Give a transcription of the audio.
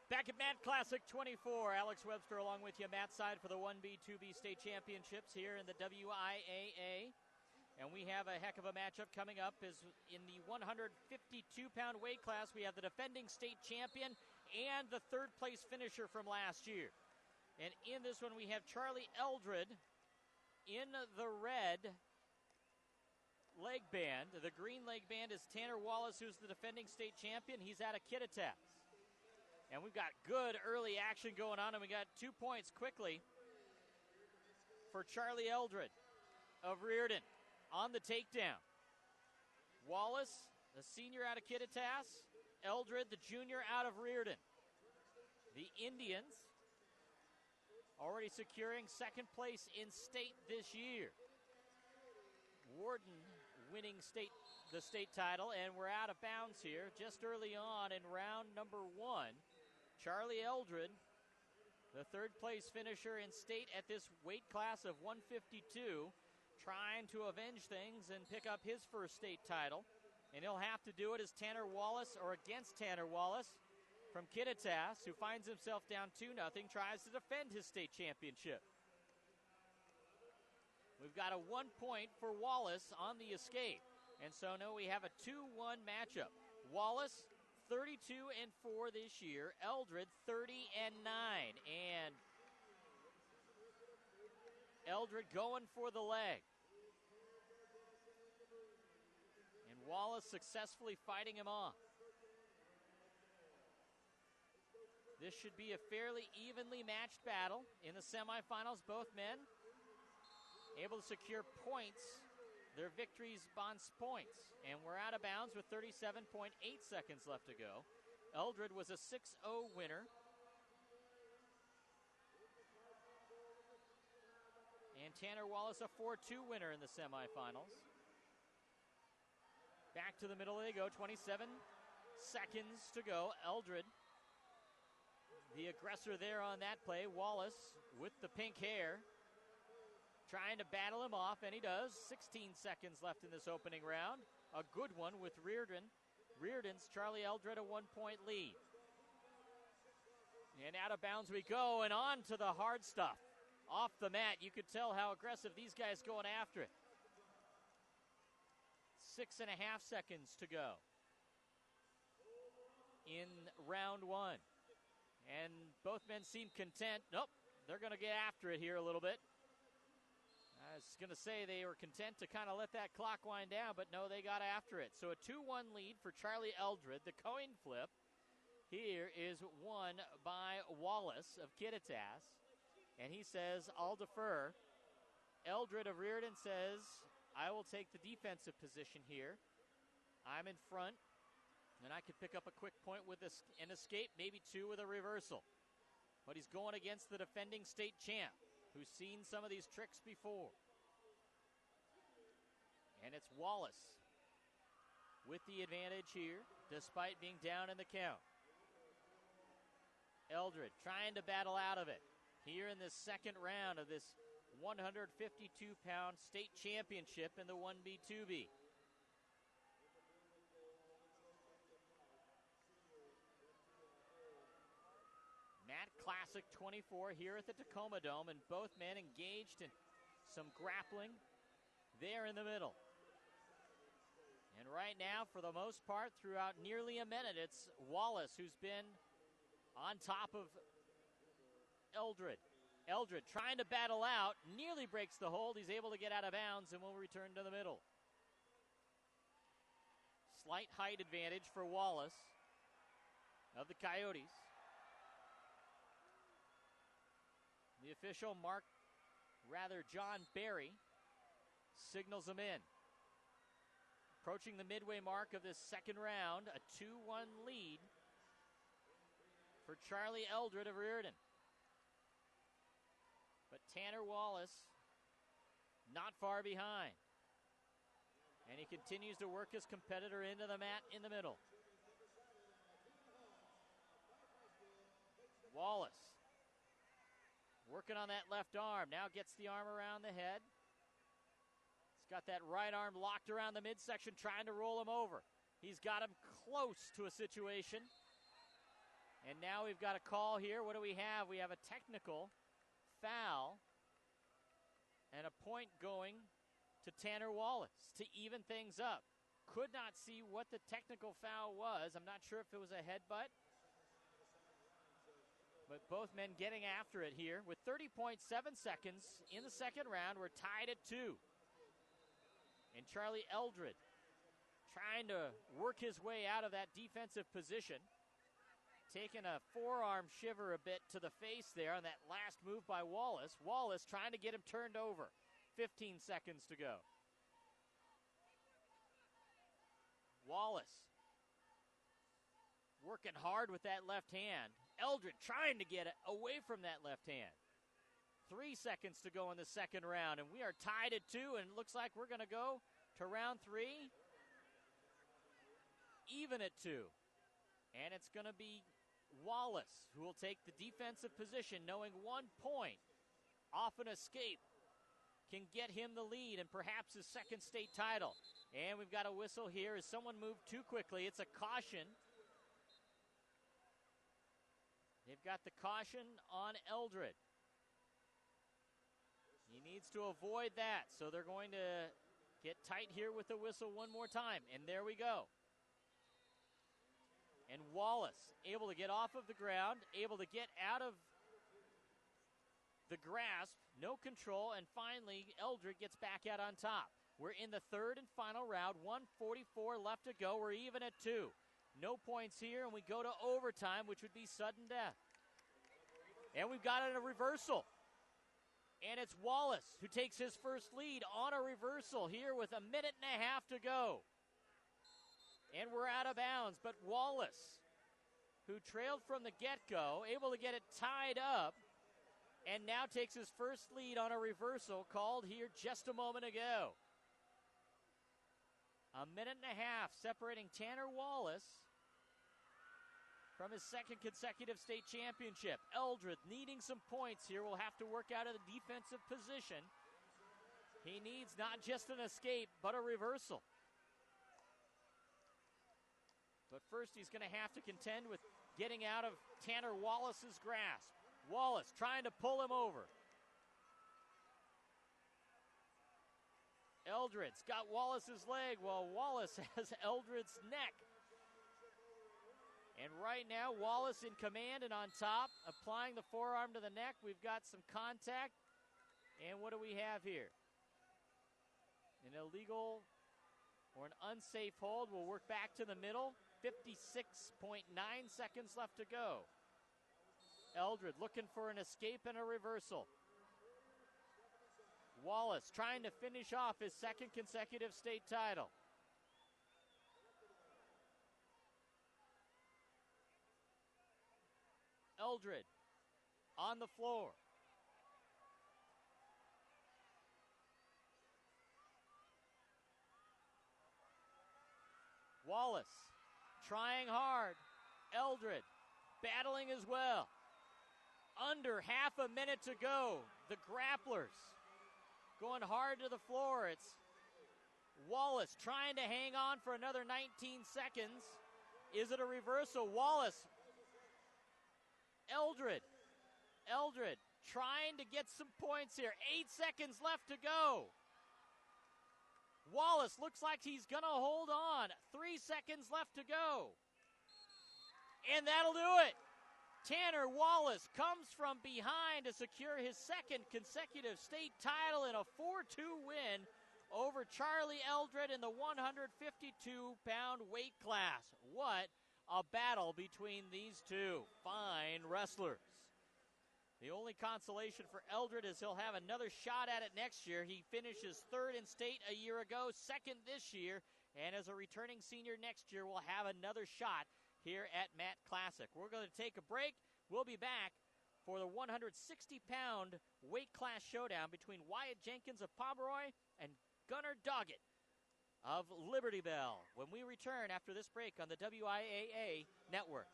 Back at Matt Classic 24, Alex Webster along with you, Matt side for the 1B, 2B state championships here in the WIAA. And we have a heck of a matchup coming up. Is in the 152-pound weight class, we have the defending state champion and the third-place finisher from last year. And in this one, we have Charlie Eldred in the red leg band. The green leg band is Tanner Wallace, who's the defending state champion. He's out of Kittitas. And we've got good early action going on, and we got 2 points quickly for Charlie Eldred of Reardan on the takedown. Wallace, the senior out of Kittitas. Eldred, the junior out of Reardan. The Indians already securing second place in state this year. Warden winning the state title, and we're out of bounds here just early on in round number 1. Charlie Eldred, the third-place finisher in state at this weight class of 152, trying to avenge things and pick up his first state title. And he'll have to do it as Tanner Wallace, or against Tanner Wallace from Kittitas, who finds himself down 2-0, tries to defend his state championship. We've got a 1 point for Wallace on the escape. And so now we have a 2-1 matchup. Wallace, 32-4 this year. Eldred, 30-9. And Eldred going for the leg. And Wallace successfully fighting him off. This should be a fairly evenly matched battle. In the semifinals, both men able to secure points. Their victories bonds points. And we're out of bounds with 37.8 seconds left to go. Eldred was a 6-0 winner. And Tanner Wallace a 4-2 winner in the semifinals. Back to the middle they go, 27 seconds to go. Eldred, the aggressor there on that play. Wallace with the pink hair, trying to battle him off, and he does. 16 seconds left in this opening round. A good one with Reardan. Reardan's Charlie Eldred a 1 point lead. And out of bounds we go, and on to the hard stuff. Off the mat, you could tell how aggressive these guys going after it. 6.5 seconds to go in round 1. And both men seem content. Nope, they're going to get after it here a little bit. I was going to say they were content to kind of let that clock wind down, but no, they got after it. So a 2-1 lead for Charlie Eldred. The coin flip here is won by Wallace of Kittitas. And he says, I'll defer. Eldred of Reardan says, I will take the defensive position here. I'm in front, and I could pick up a quick point with an escape, maybe 2 with a reversal. But he's going against the defending state champ, who's seen some of these tricks before. And it's Wallace with the advantage here, despite being down in the count. Eldred trying to battle out of it here in the second round of this 152-pound state championship in the 1B, 2B. Matt Classic 24 here at the Tacoma Dome, and both men engaged in some grappling there in the middle. And right now, for the most part, throughout nearly a minute, it's Wallace who's been on top of Eldred. Eldred trying to battle out, nearly breaks the hold. He's able to get out of bounds and will return to the middle. Slight height advantage for Wallace of the Coyotes. The official, John Barry, signals him in. Approaching the midway mark of this second round, a 2-1 lead for Charlie Eldred of Reardan. But Tanner Wallace not far behind. And he continues to work his competitor into the mat in the middle. Wallace working on that left arm. Now gets the arm around the head. He's got that right arm locked around the midsection, trying to roll him over. He's got him close to a situation. And now we've got a call here. What do we have? We have a technical foul and a point going to Tanner Wallace to even things up. Could not see what the technical foul was. I'm not sure if it was a headbutt. But both men getting after it here. With 30.7 seconds in the second round, we're tied at 2. And Charlie Eldred trying to work his way out of that defensive position. Taking a forearm shiver a bit to the face there on that last move by Wallace. Wallace trying to get him turned over. 15 seconds to go. Wallace working hard with that left hand. Eldred trying to get it away from that left hand. 3 seconds to go in the second round, and we are tied at 2, and it looks like we're going to go to round 3 even at 2. And it's going to be Wallace who will take the defensive position, knowing 1 point off an escape can get him the lead and perhaps his second state title. And we've got a whistle here as someone moved too quickly. It's a caution. They've got the caution on Eldred. He needs to avoid that, so they're going to get tight here with the whistle one more time. And there we go. And Wallace able to get off of the ground, able to get out of the grasp, no control, and finally Eldred gets back out on top. We're in the third and final round, 1:44 left to go. We're even at 2. No points here, and we go to overtime, which would be sudden death. And we've got a reversal. And it's Wallace who takes his first lead on a reversal here with a minute and a half to go. And we're out of bounds, but Wallace, who trailed from the get-go, able to get it tied up, and now takes his first lead on a reversal called here just a moment ago. A minute and a half separating Tanner Wallace from his second consecutive state championship. Eldred needing some points here. Will have to work out of the defensive position. He needs not just an escape, but a reversal. But first he's going to have to contend with getting out of Tanner Wallace's grasp. Wallace trying to pull him over. Eldred's got Wallace's leg while Wallace has Eldred's neck. And right now, Wallace in command and on top, applying the forearm to the neck. We've got some contact. And what do we have here? An illegal or an unsafe hold. We'll work back to the middle. 56.9 seconds left to go. Eldred looking for an escape and a reversal. Wallace trying to finish off his second consecutive state title. Eldred on the floor. Wallace trying hard. Eldred battling as well. Under half a minute to go. The grapplers going hard to the floor. It's Wallace trying to hang on for another 19 seconds. Is it a reversal? Wallace. Eldred trying to get some points here. 8 seconds left to go. Wallace looks like he's going to hold on. 3 seconds left to go. And that'll do it. Tanner Wallace comes from behind to secure his second consecutive state title in a 4-2 win over Charlie Eldred in the 152-pound weight class. What a battle between these two fine wrestlers. The only consolation for Eldred is he'll have another shot at it next year. He finishes third in state a year ago, second this year, and as a returning senior next year, will have another shot here at Matt Classic. We're going to take a break. We'll be back for the 160-pound weight class showdown between Wyatt Jenkins of Pomeroy and Gunnar Doggett of Liberty Bell when we return after this break on the WIAA Network.